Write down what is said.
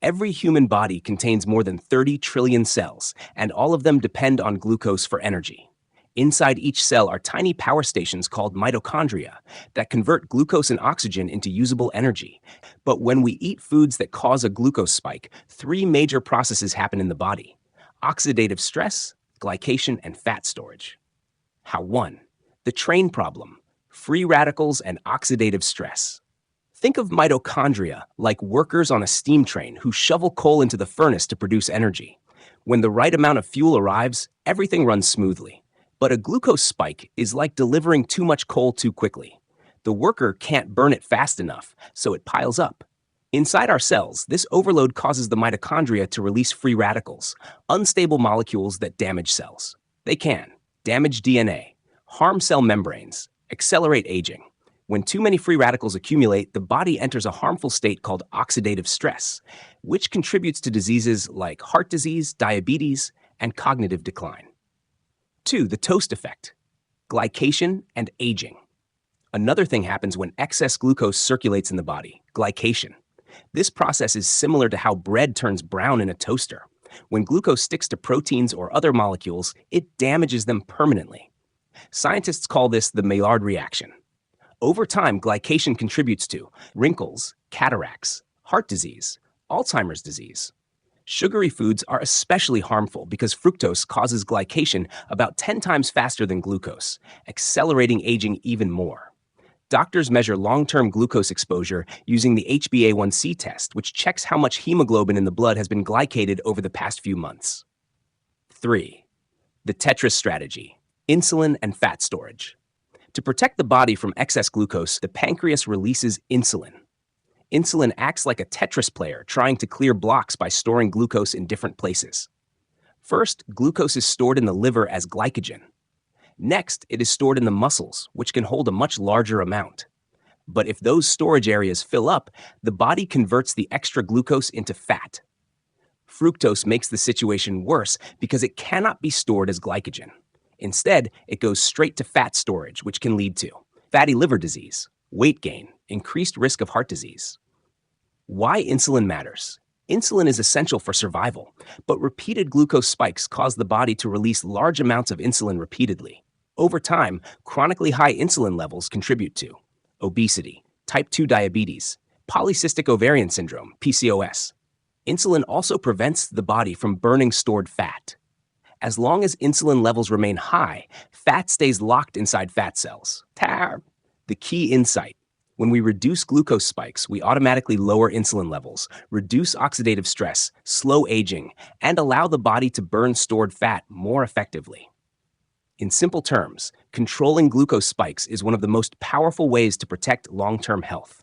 Every human body contains more than 30 trillion cells, and all of them depend on glucose for energy. Inside each cell are tiny power stations called mitochondria that convert glucose and oxygen into usable energy. But when we eat foods that cause a glucose spike, three major processes happen in the body: oxidative stress, glycation, and fat storage. How? 1. The train problem: free radicals and oxidative stress. Think of mitochondria like workers on a steam train who shovel coal into the furnace to produce energy. When the right amount of fuel arrives, everything runs smoothly. But a glucose spike is like delivering too much coal too quickly. The worker can't burn it fast enough, so it piles up. Inside our cells, this overload causes the mitochondria to release free radicals, unstable molecules that damage cells. They can damage DNA, harm cell membranes, accelerate aging. When too many free radicals accumulate, the body enters a harmful state called oxidative stress, which contributes to diseases like heart disease, diabetes, and cognitive decline. 2. The toast effect: glycation and aging. Another thing happens when excess glucose circulates in the body: glycation. This process is similar to how bread turns brown in a toaster. When glucose sticks to proteins or other molecules, it damages them permanently. Scientists call this the Maillard reaction. Over time, glycation contributes to wrinkles, cataracts, heart disease, Alzheimer's disease. Sugary foods are especially harmful because fructose causes glycation about 10 times faster than glucose, accelerating aging even more. Doctors measure long-term glucose exposure using the HbA1c test, which checks how much hemoglobin in the blood has been glycated over the past few months. 3. The Tetris strategy: insulin and fat storage. To protect the body from excess glucose, the pancreas releases insulin. Insulin acts like a Tetris player trying to clear blocks by storing glucose in different places. First, glucose is stored in the liver as glycogen. Next, it is stored in the muscles, which can hold a much larger amount. But if those storage areas fill up, the body converts the extra glucose into fat. Fructose makes the situation worse because it cannot be stored as glycogen. Instead, it goes straight to fat storage, which can lead to fatty liver disease, weight gain, increased risk of heart disease. Why insulin matters. Insulin is essential for survival, but repeated glucose spikes cause the body to release large amounts of insulin repeatedly. Over time, chronically high insulin levels contribute to obesity, type 2 diabetes, polycystic ovarian syndrome, PCOS. Insulin also prevents the body from burning stored fat. As long as insulin levels remain high, fat stays locked inside fat cells. The key insight: when we reduce glucose spikes, we automatically lower insulin levels, reduce oxidative stress, slow aging, and allow the body to burn stored fat more effectively. In simple terms, controlling glucose spikes is one of the most powerful ways to protect long-term health.